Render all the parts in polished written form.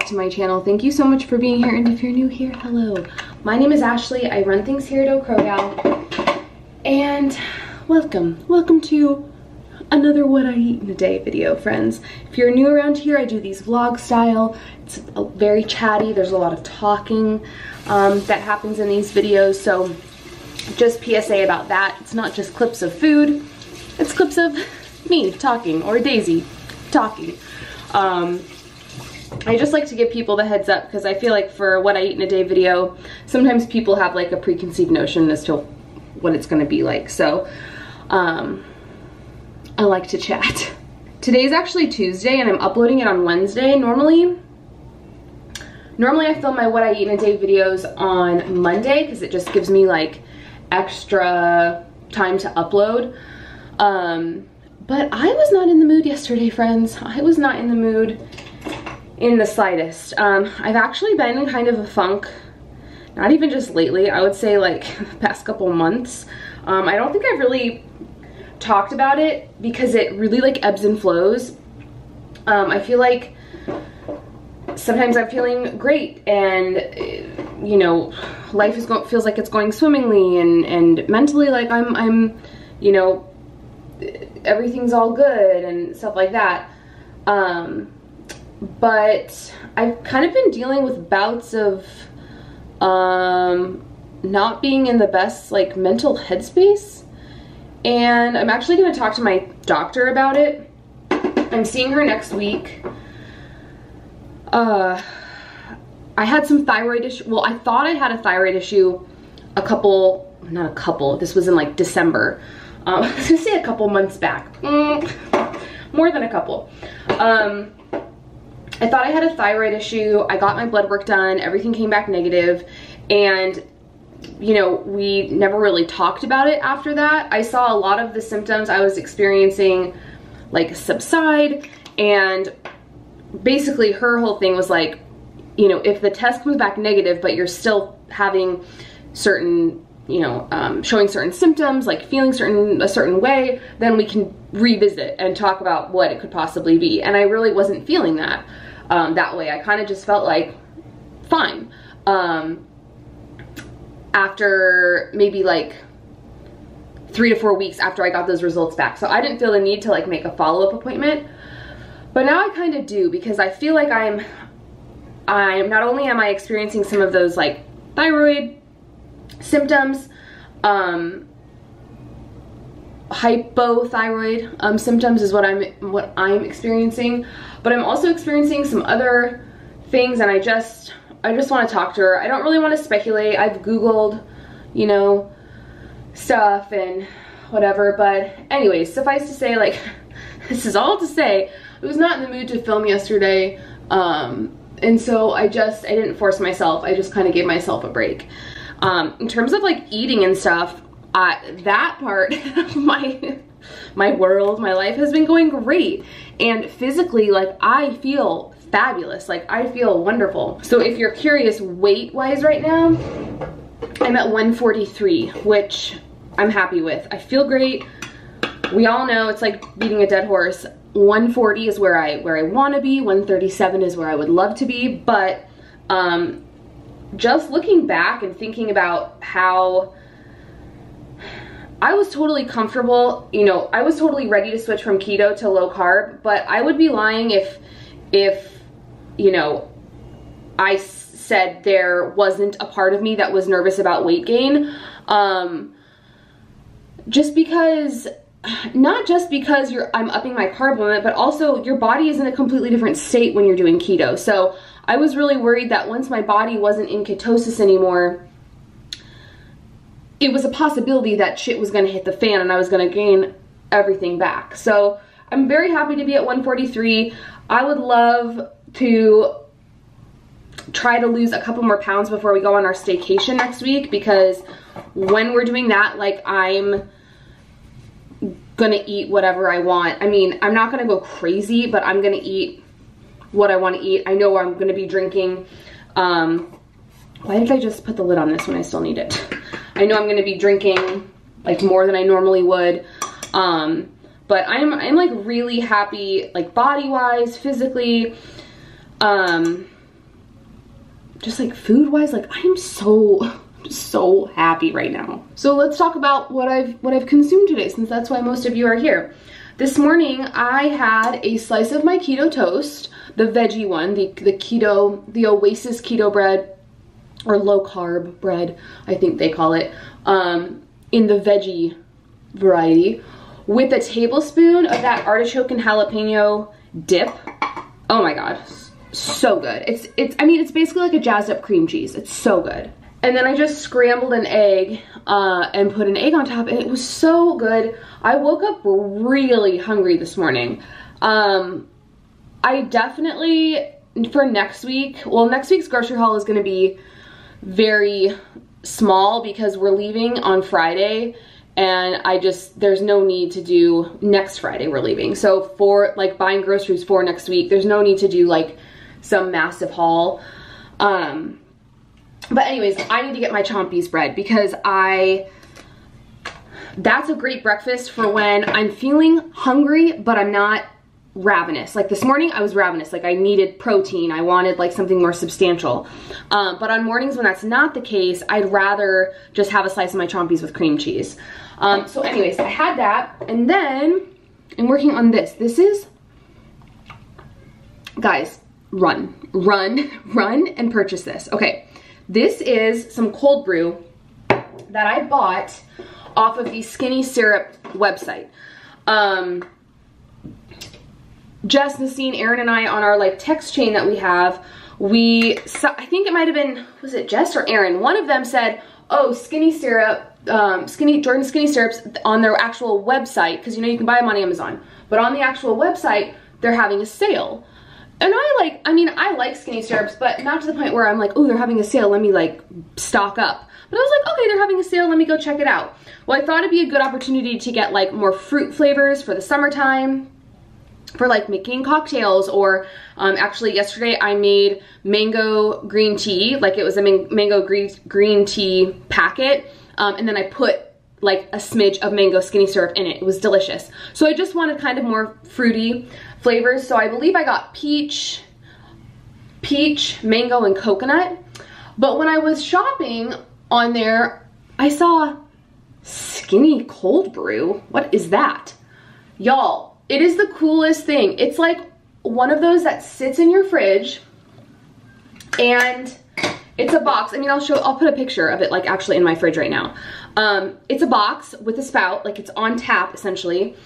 back to my channel. Thank you so much for being here, and if you're new here, hello. My name is Ashley. I run things here at Crowdow, and welcome to another what I eat in a day video, friends. If you're new around here, I do these vlog style. It's very chatty. There's a lot of talking that happens in these videos, so just PSA about that. It's not just clips of food, it's clips of me talking, or Daisy talking. I just like to give people the heads up because I feel like for what I eat in a day video, sometimes people have like a preconceived notion as to what it's gonna be like. So I like to chat. Today's actually Tuesday and I'm uploading it on Wednesday. Normally I film my what I eat in a day videos on Monday because it just gives me like extra time to upload. But I was not in the mood yesterday, friends. I was not in the mood in the slightest. I've actually been in kind of a funk, not even just lately, I would say like the past couple months. I don't think I've really talked about it because it really like ebbs and flows. I feel like sometimes I'm feeling great and you know, life feels like it's going swimmingly, and mentally like I'm you know, everything's all good and stuff like that. But I've kind of been dealing with bouts of not being in the best like mental headspace, and I'm actually going to talk to my doctor about it. I'm seeing her next week. I had some thyroid issue. Well, I thought I had a thyroid issue this was in like December. I was gonna say a couple months back. More than a couple. I thought I had a thyroid issue. I got my blood work done. Everything came back negative. And, you know, we never really talked about it after that. I saw a lot of the symptoms I was experiencing like subside. And basically her whole thing was like, you know, if the test comes back negative, but you're still having certain, you know, showing certain symptoms, like feeling a certain way, then we can revisit and talk about what it could possibly be. And I really wasn't feeling that that way. I kind of just felt like fine after maybe like 3 to 4 weeks after I got those results back. So I didn't feel the need to like make a follow-up appointment, but now I kind of do, because I feel like I'm not only am I experiencing some of those like thyroid symptoms, hypothyroid symptoms is what I'm experiencing, but I'm also experiencing some other things, and I just want to talk to her. I don't really want to speculate. I've Googled, you know, stuff and whatever, but anyways, suffice to say, like, this is all to say, I was not in the mood to film yesterday, and so I didn't force myself. I just kind of gave myself a break. In terms of like eating and stuff, that part of my world, my life has been going great. And physically, like, I feel fabulous. Like, I feel wonderful. So if you're curious, weight-wise right now, I'm at 143, which I'm happy with. I feel great. We all know it's like beating a dead horse. 140 is where I want to be. 137 is where I would love to be. But just looking back and thinking about how I was totally comfortable, you know, I was totally ready to switch from keto to low carb, but I would be lying if you know, I said there wasn't a part of me that was nervous about weight gain. Just because, not just because I'm upping my carb limit, but also your body is in a completely different state when you're doing keto. So I was really worried that once my body wasn't in ketosis anymore, it was a possibility that shit was gonna hit the fan and I was gonna gain everything back. So I'm very happy to be at 143. I would love to try to lose a couple more pounds before we go on our staycation next week, because when we're doing that, like, I'm gonna eat whatever I want. I mean, I'm not gonna go crazy, but I'm gonna eat what I want to eat. I know I'm gonna be drinking. Why did I just put the lid on this when I still need it? I know I'm gonna be drinking like more than I normally would. But I'm like really happy, like body wise, physically. just like food wise, like I'm so happy right now. So let's talk about what I've consumed today, since that's why most of you are here. This morning I had a slice of my keto toast, the veggie one, the keto, the Oasis keto bread, or low carb bread, I think they call it, in the veggie variety, with a tablespoon of that artichoke and jalapeno dip. Oh my god, so good. I mean, it's basically like a jazzed up cream cheese. It's so good. And then I just scrambled an egg and put an egg on top, and it was so good. I woke up really hungry this morning. I definitely, for next week, well, next week's grocery haul is gonna be very small because we're leaving on Friday, and there's no need to do, next Friday we're leaving. So for like buying groceries for next week, there's no need to do like some massive haul. But anyways, I need to get my Chompies bread because that's a great breakfast for when I'm feeling hungry, but I'm not ravenous. Like this morning I was ravenous, like I needed protein. I wanted like something more substantial. But on mornings when that's not the case, I'd rather just have a slice of my Chompies with cream cheese. So anyways, I had that, and then I'm working on this. This is, guys, run and purchase this. Okay, this is some cold brew that I bought off of the Skinny Syrup website. Jess, Nassim, Aaron, and I, on our like text chain that we have, I think it might have been, was it Jess or Aaron? One of them said, oh, Skinny Syrup, Jordan Skinny Syrups on their actual website, because you know you can buy them on Amazon, but on the actual website they're having a sale. And I like Skinny Syrups, but not to the point where I'm like, oh, they're having a sale, let me like stock up. But I was like, okay, they're having a sale, let me go check it out. Well, I thought it'd be a good opportunity to get like more fruit flavors for the summertime, for like making cocktails, or actually yesterday I made mango green tea, like it was a mango green tea packet, and then I put like a smidge of mango skinny syrup in it. It was delicious. So I just wanted kind of more fruity flavors. So I believe I got peach, mango, and coconut. But when I was shopping on there, I saw Skinny Cold Brew. What is that? Y'all, it is the coolest thing. It's like one of those that sits in your fridge, and it's a box. I mean, I'll put a picture of it like actually in my fridge right now. It's a box with a spout, like it's on tap essentially.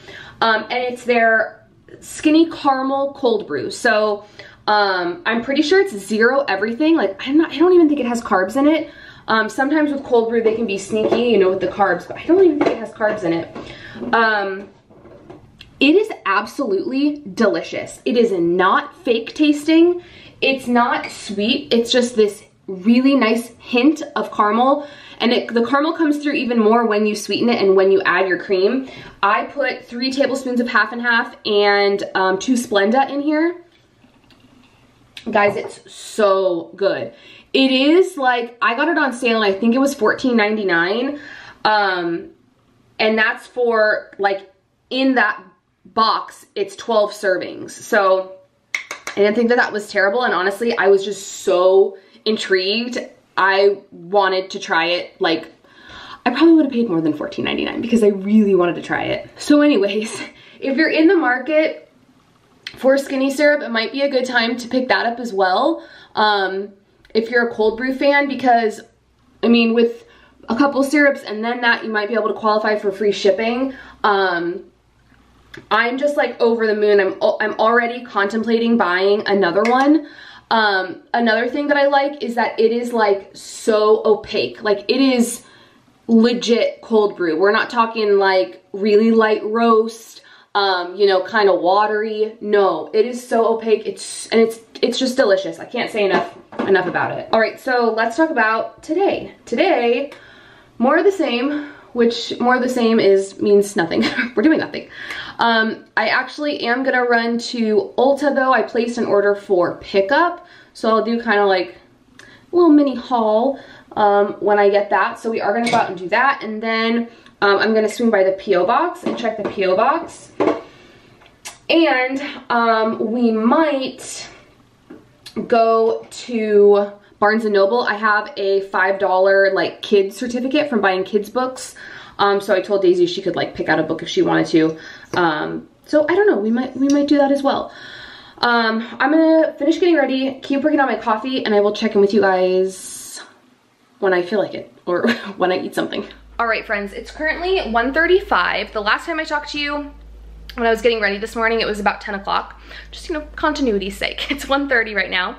And it's their Skinny Caramel Cold Brew. So I'm pretty sure it's zero everything. Like I don't even think it has carbs in it. Sometimes with cold brew they can be sneaky, you know, with the carbs, but I don't even think it has carbs in it. It is absolutely delicious. It is not fake tasting. It's not sweet. It's just this really nice hint of caramel, and the caramel comes through even more when you sweeten it and when you add your cream. I put 3 tablespoons of half and half and 2 Splenda in here. Guys, it's so good. It is like, I got it on sale and I think it was $14.99, and that's for like, in that box it's 12 servings. So I didn't think that was terrible, and honestly I was just so intrigued. I wanted to try it. Like, I probably would have paid more than $14.99 because I really wanted to try it. So anyways, if you're in the market for Skinny Syrup, it might be a good time to pick that up as well. If you're a cold brew fan, because I mean, with a couple syrups and then that, you might be able to qualify for free shipping. I'm just like over the moon. I'm already contemplating buying another one. Another thing that I like is that it is like so opaque. Like, it is legit cold brew. We're not talking like really light roast, you know, kind of watery. No, it is so opaque. It's just delicious. I can't say enough about it. All right, so let's talk about today. Today, more of the same, which more of the same means nothing. We're doing nothing. I actually am gonna run to Ulta though. I placed an order for pickup, so I'll do kind of like a little mini haul when I get that. So we are gonna go out and do that, and then I'm gonna swing by the P.O. box and check the P.O. box, and we might go to Barnes & Noble. I have a $5 like kids certificate from buying kids books. So I told Daisy she could like pick out a book if she wanted to. So I don't know, we might do that as well. I'm gonna finish getting ready, keep working on my coffee, and I will check in with you guys when I feel like it, or when I eat something. All right, friends, it's currently 1:35. The last time I talked to you, when I was getting ready this morning, it was about 10 o'clock. Just, you know, continuity's sake. It's 1:30 right now.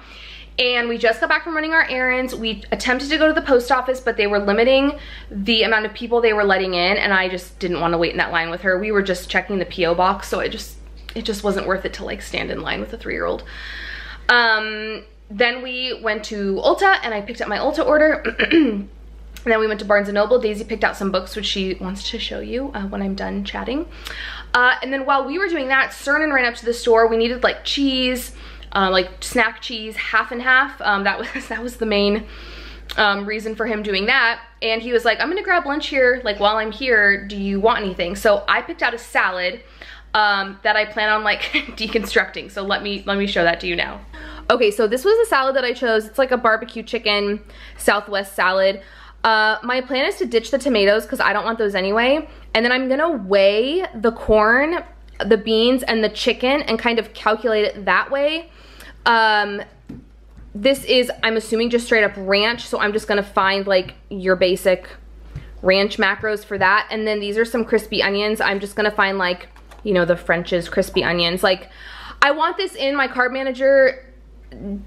And we just got back from running our errands. We attempted to go to the post office, but they were limiting the amount of people they were letting in, and I just didn't want to wait in that line with her. We were just checking the P.O. box, so it just wasn't worth it to like stand in line with a 3-year-old. Then we went to Ulta, and I picked up my Ulta order. And then we went to Barnes & Noble. Daisy picked out some books, which she wants to show you when I'm done chatting. And then while we were doing that, Cernan ran up to the store. We needed like cheese, like snack cheese, half and half. That was the main reason for him doing that. And he was like, I'm gonna grab lunch here, like while I'm here, do you want anything? So I picked out a salad that I plan on like deconstructing. So let me show that to you now. Okay, so this was the salad that I chose. It's like a barbecue chicken Southwest salad. My plan is to ditch the tomatoes because I don't want those anyway. And then I'm gonna weigh the corn, the beans, and the chicken and kind of calculate it that way. This is, I'm assuming, just straight up ranch. So I'm just gonna find like your basic ranch macros for that. And then these are some crispy onions. I'm just gonna find like, you know, the French's crispy onions. Like, I want this in my Carb Manager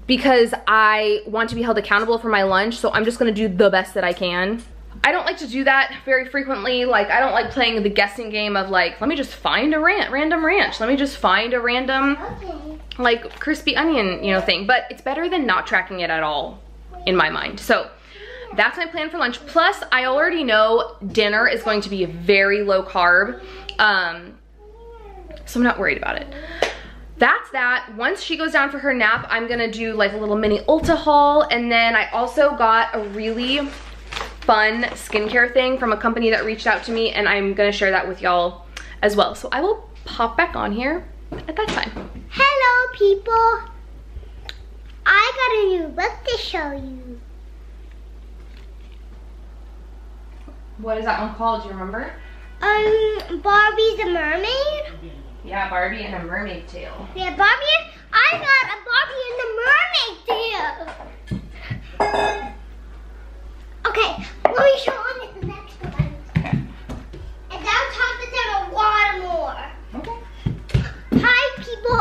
because I want to be held accountable for my lunch, so I'm just gonna do the best that I can. I don't like to do that very frequently. Like, I don't like playing the guessing game of like, let me just find a random ranch. Let me just find a random, like, crispy onion, you know, thing. But it's better than not tracking it at all, in my mind. So that's my plan for lunch. Plus, I already know dinner is going to be very low carb. So I'm not worried about it. That's that. Once she goes down for her nap, I'm gonna do like a little mini Ulta haul. And then I also got a really fun skincare thing from a company that reached out to me, and I'm gonna share that with y'all as well. So I will pop back on here at that time. Hello, people. I got a new book to show you. What is that one called? Do you remember? Barbie the Mermaid. Yeah, Barbie and a Mermaid Tail. Yeah, I got a Barbie and the Mermaid Tail. Okay, let me show on the next one. And down top there's a lot more. Okay. Hi, people.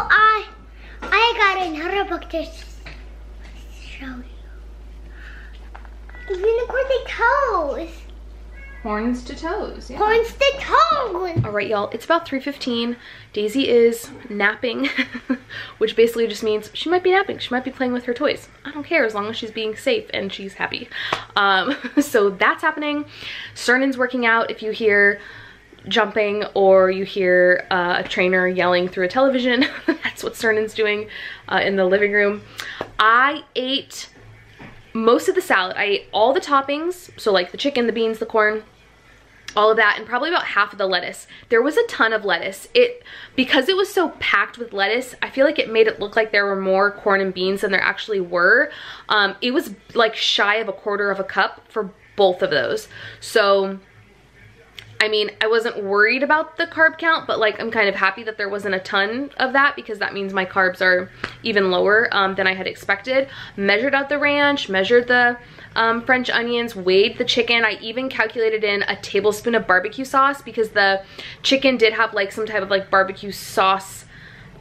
I got another book to show you. The unicorn toes. Horns to toes. Yeah. Horns to toes. All right, y'all, it's about 3:15. Daisy is napping, which basically just means she might be napping. She might be playing with her toys. I don't care as long as she's being safe and she's happy. So that's happening. Cernan's working out. If you hear jumping or you hear a trainer yelling through a television, that's what Cernan's doing in the living room. I ate most of the salad. I ate all the toppings, so like the chicken, the beans, the corn, all of that, and probably about half of the lettuce. There was a ton of lettuce. Because it was so packed with lettuce, I feel like it made it look like there were more corn and beans than there actually were. It was like shy of a quarter of a cup for both of those. So, I mean, I wasn't worried about the carb count, but like I'm kind of happy that there wasn't a ton of that because that means my carbs are even lower than I had expected. Measured out the ranch, measured the French onions, weighed the chicken. I even calculated in a tablespoon of barbecue sauce because the chicken did have like some type of like barbecue sauce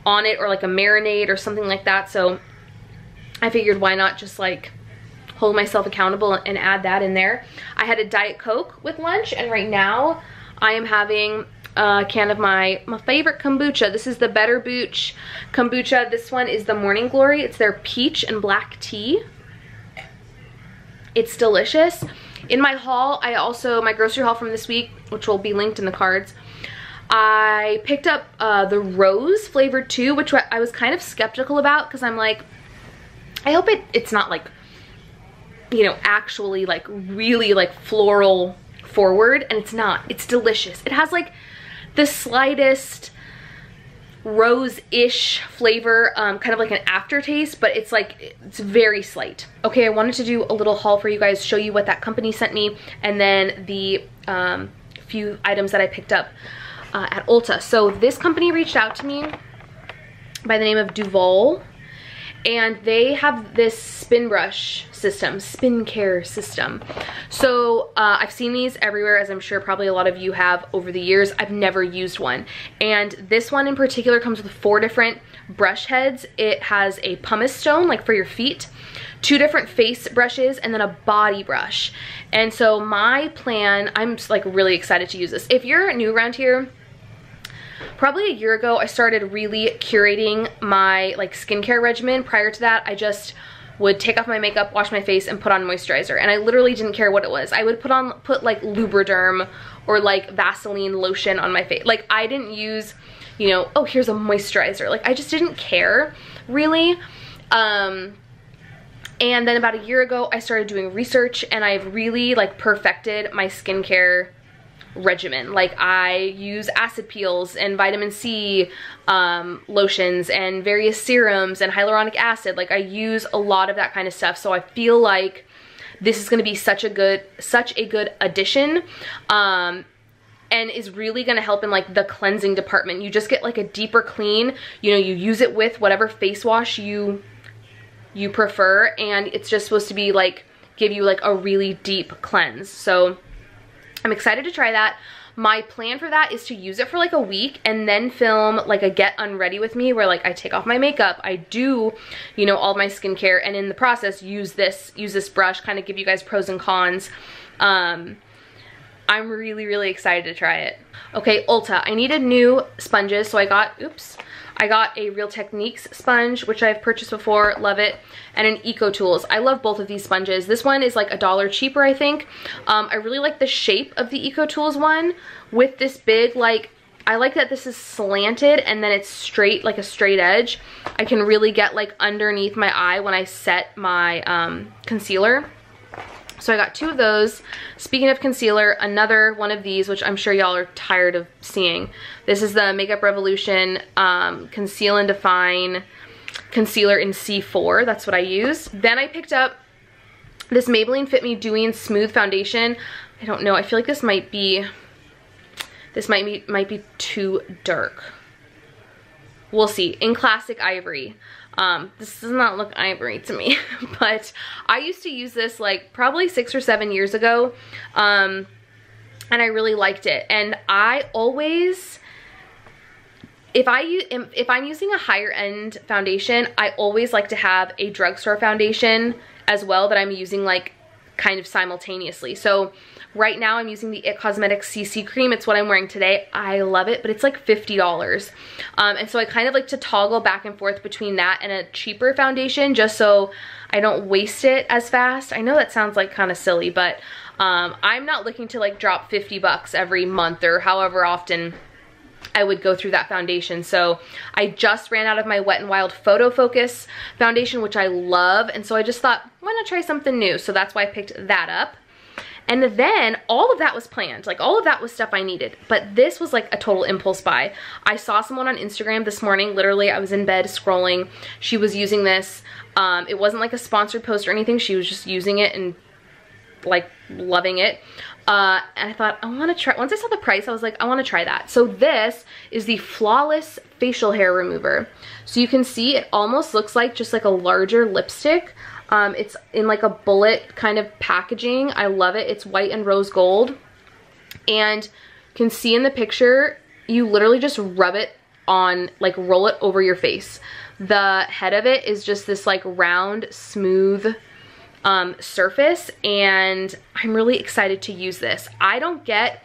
on it or like a marinade or something like that. So I figured why not just like hold myself accountable and add that in there. I had a Diet Coke with lunch, and right now I am having a can of my favorite kombucha. This is the Better Booch kombucha. This one is the Morning Glory. It's their peach and black tea. It's delicious. In my haul, my grocery haul from this week, which will be linked in the cards, I picked up the rose flavored too, which I was kind of skeptical about because I'm like, I hope it's not like, you know, actually like really like floral forward, and it's not. It's delicious. It has like the slightest rose-ish flavor, kind of like an aftertaste, but it's like, it's very slight. Okay, I wanted to do a little haul for you guys, show you what that company sent me, and then the few items that I picked up at Ulta. So this company reached out to me by the name of Duval, and they have this spin brush system, spin care system. So I've seen these everywhere, as I'm sure probably a lot of you have over the years. I've never used one, and this one in particular comes with 4 different brush heads. It has a pumice stone, like for your feet, 2 different face brushes, and then a body brush. And so my plan, I'm just like really excited to use this. If you're new around here, probably a year ago, I started really curating my like skincare regimen. Prior to that, I just would take off my makeup, wash my face, and put on moisturizer. And I literally didn't care what it was. I would put like Lubriderm or like Vaseline lotion on my face. Like I didn't use, you know, oh, here's a moisturizer. Like I just didn't care really. And then about a year ago, I started doing research, and I've really like perfected my skincare regimen. Like I use acid peels and vitamin C lotions and various serums and hyaluronic acid. Like I use a lot of that kind of stuff. So I feel like this is going to be such a good addition, and is really going to help in like the cleansing department. You just get like a deeper clean. You know, you use it with whatever face wash you prefer, and it's just supposed to be like give you like a really deep cleanse. So I'm excited to try that. My plan for that is to use it for like a week and then film like a get unready with me, where like I take off my makeup, I do, you know, all my skincare, and in the process use this brush, kind of give you guys pros and cons. I'm really excited to try it. Okay, Ulta, I needed new sponges, so I got a Real Techniques sponge, which I've purchased before, love it, and an Eco Tools. I love both of these sponges. This one is like $1 cheaper, I think. I really like the shape of the Eco Tools one with this big, like, I like that this is slanted and then it's straight, like a straight edge. I can really get like underneath my eye when I set my concealer. So I got 2 of those. Speaking of concealer, another one of these, which I'm sure y'all are tired of seeing. This is the Makeup Revolution Conceal and Define Concealer in C4. That's what I use. Then I picked up this Maybelline Fit Me Dewy and Smooth Foundation. I don't know. I feel like this might be too dark. We'll see. In Classic Ivory. This does not look ivory to me, but I used to use this like probably 6 or 7 years ago, and I really liked it. And I always, if I'm using a higher end foundation, I always like to have a drugstore foundation as well that I'm using like kind of simultaneously. So right now I'm using the It Cosmetics CC cream. It's what I'm wearing today. I love it, but it's like $50. And so I kind of like to toggle back and forth between that and a cheaper foundation, just so I don't waste it as fast. I know that sounds like kind of silly, but I'm not looking to like drop 50 bucks every month or however often I would go through that foundation. So I just ran out of my Wet n Wild Photo Focus foundation, which I love. And so I just thought, why not try something new? So that's why I picked that up. And then all of that was planned. Like all of that was stuff I needed. But this was like a total impulse buy. I saw someone on Instagram this morning. Literally, I was in bed scrolling. She was using this. It wasn't like a sponsored post or anything. She was just using it and like loving it. And I thought, I want to try. Once I saw the price, I was like, I want to try that. So this is the Flawless Facial Hair Remover. So you can see it almost looks like just like a larger lipstick. It's in like a bullet kind of packaging. I love it. It's white and rose gold. And you can see in the picture, you literally just rub it on, like roll it over your face. The head of it is just this like round, smooth surface, and I'm really excited to use this. I don't get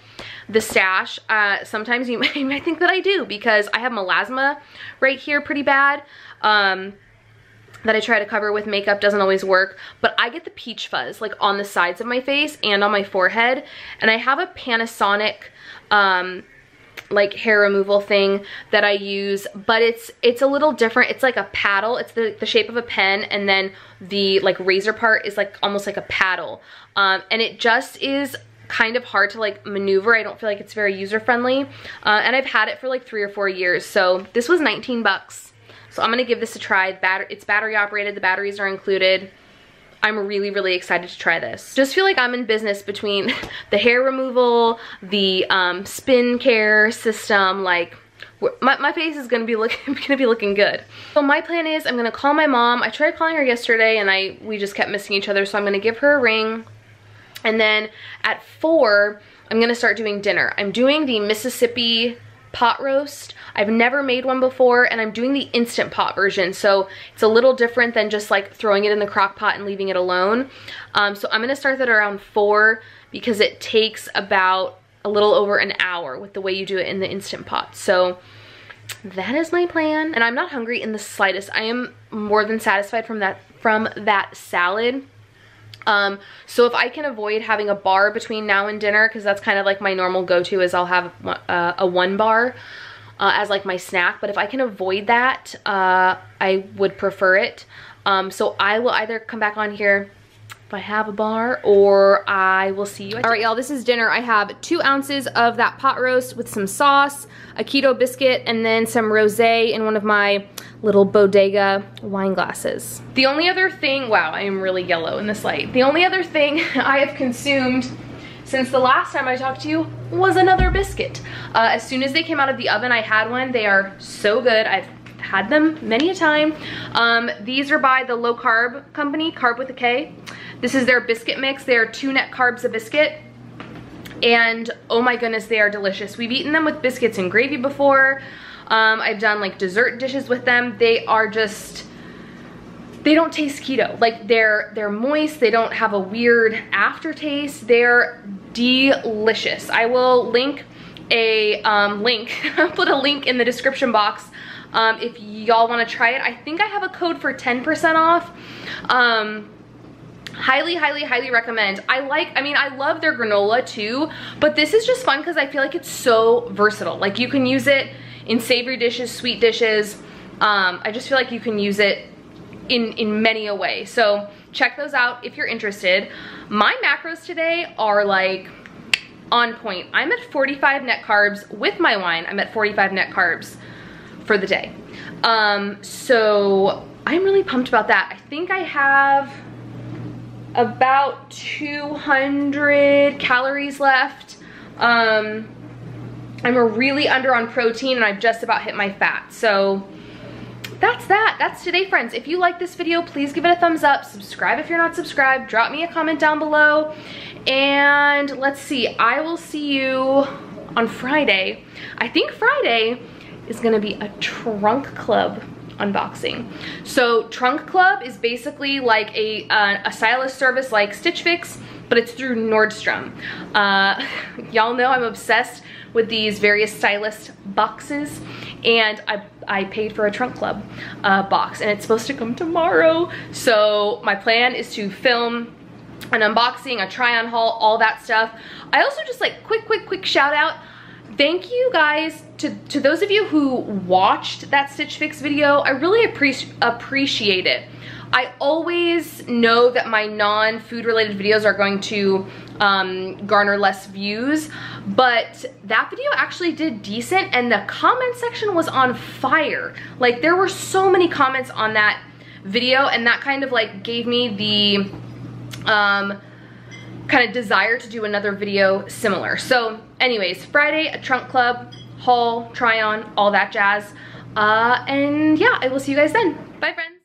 the stash. Sometimes you might think that I do, because I have melasma right here pretty bad. That I try to cover with makeup, doesn't always work, but I get the peach fuzz like on the sides of my face and on my forehead. And I have a Panasonic like hair removal thing that I use, but it's a little different. It's like a paddle. It's the shape of a pen, and then the like razor part is like almost like a paddle. And it just is kind of hard to like maneuver. I don't feel like it's very user-friendly. And I've had it for like 3 or 4 years. So this was 19 bucks. So I'm gonna give this a try. It's battery operated, the batteries are included. I'm really, really excited to try this. Just feel like I'm in business between the hair removal, the spin care system, like my face is gonna be looking good. So my plan is I'm gonna call my mom. I tried calling her yesterday and we just kept missing each other, so I'm gonna give her a ring. And then at 4, I'm gonna start doing dinner. I'm doing the Mississippi pot roast. I've never made one before, and I'm doing the Instant Pot version, so it's a little different than just like throwing it in the crock pot and leaving it alone. So I'm gonna start that around 4 because it takes about a little over an hour with the way you do it in the Instant Pot. So that is my plan, and I'm not hungry in the slightest. I am more than satisfied from that salad. So if I can avoid having a bar between now and dinner, because that's kind of like my normal go-to, is I'll have a 1 bar as like my snack. But if I can avoid that, I would prefer it. So I will either come back on here if I have a bar, or I will see you. All right, y'all, this is dinner. I have 2 ounces of that pot roast with some sauce, a keto biscuit, and then some rosé in one of my little bodega wine glasses. The only other thing, wow, I am really yellow in this light. The only other thing I have consumed since the last time I talked to you was another biscuit. As soon as they came out of the oven, I had one. They are so good. I've had them many a time. These are by the low carb company, Carb with a K. This is their biscuit mix. They are 2 net carbs a biscuit. And oh my goodness, they are delicious. We've eaten them with biscuits and gravy before. I've done like dessert dishes with them. They are just, they don't taste keto. Like they're moist. They don't have a weird aftertaste. They're delicious. I will link a put a link in the description box if y'all want to try it. I think I have a code for 10% off. Highly recommend. I love their granola too, but this is just fun because I feel like it's so versatile. Like you can use it in savory dishes, sweet dishes. I just feel like you can use it in many a way. So check those out if you're interested. My macros today are like on point. I'm at 45 net carbs with my wine. I'm at 45 net carbs for the day. So I'm really pumped about that. I think I have about 200 calories left. I'm really under on protein, and I've just about hit my fat. So that's that. That's today, friends. If you like this video, please give it a thumbs up. Subscribe if you're not subscribed. Drop me a comment down below. And let's see, I will see you on Friday. I think Friday is gonna be a trunk club unboxing. So Trunk Club is basically like a stylist service like Stitch Fix, but it's through Nordstrom. Y'all know I'm obsessed with these various stylist boxes, and I paid for a Trunk Club box, and it's supposed to come tomorrow. So my plan is to film an unboxing, a try on haul, all that stuff. I also just like quick shout out. Thank you guys to those of you who watched that Stitch Fix video. I really appreciate it. I always know that my non-food related videos are going to garner less views, but that video actually did decent, and the comment section was on fire. Like there were so many comments on that video, and that kind of like gave me the kind of desire to do another video similar. So anyways, Friday, a Trunk Club haul, try on, all that jazz. And yeah, I will see you guys then. Bye, friends.